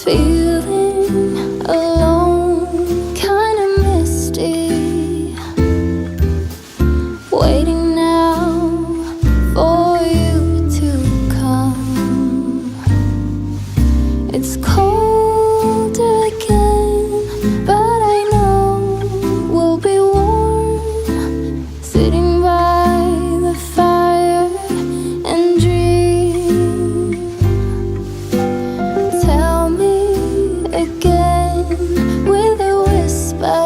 Feeling alone, kinda misty, waiting now for you to come. It's cold again, but I know we'll be warm, sitting by the fire and dream. Tell me again with a whisper